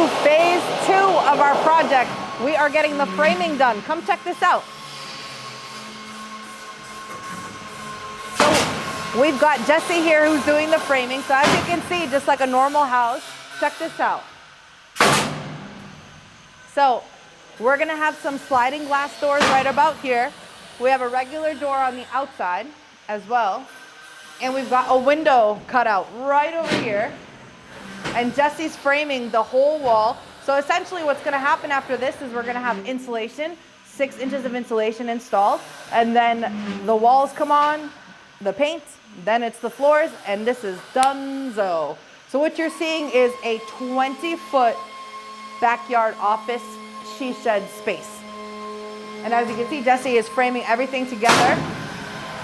to phase 2 of our project. We are getting the framing done. Come check this out. So we've got Jesse here who's doing the framing. So as you can see, just like a normal house, check this out. So we're gonna have some sliding glass doors right about here. We have a regular door on the outside as well. And we've got a window cut out right over here. And Jesse's framing the whole wall. So essentially what's gonna happen after this is we're gonna have insulation, 6 inches of insulation installed. And then the walls come on, the paint, then it's the floors, and this is donezo. So what you're seeing is a 20-foot backyard office she shed space. And as you can see, Jesse is framing everything together,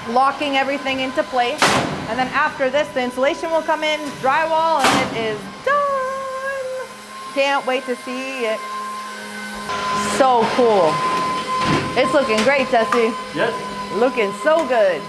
locking everything into place. And then after this, the insulation will come in, drywall, and it is done. Can't wait to see it. So cool. It's looking great, Jesse. Yes. Looking so good.